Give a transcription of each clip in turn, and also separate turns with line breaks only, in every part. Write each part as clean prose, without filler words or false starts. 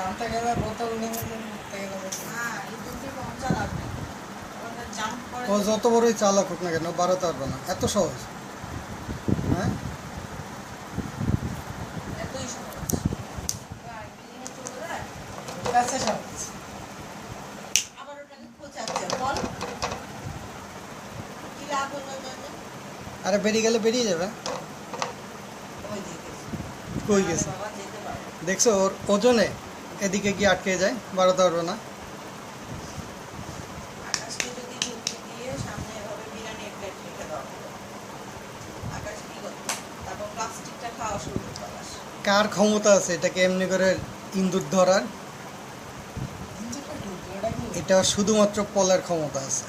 আনতে গেলে বোতল নিয়ে ঘুরতে গেলে ও যত বড়ই চালাক হোক না কেন বাড়াতে পারবে না, এত সহজ। হ্যাঁ কাছে সহজ। আরে বেরিয়ে গেলে বেরিয়ে যাবে। কই গেছে দেখছো, ওর ওজনে এদিকে গিয়ে আটকে যায়, বাড়াতে পারবে না। কার ক্ষমতা আছে এটাকে এমনি করে ইন্দুর ধরার? এটা শুধুমাত্র পলের ক্ষমতা আছে।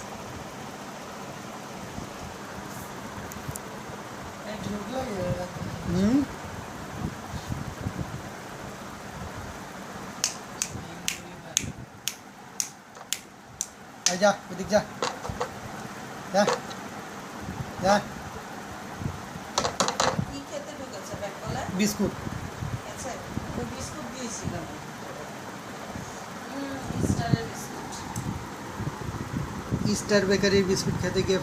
হুম যা ওদিক যা, যা যা। বিস্কুট স্টার বেকারির বিস্কুট খেতে গিয়ে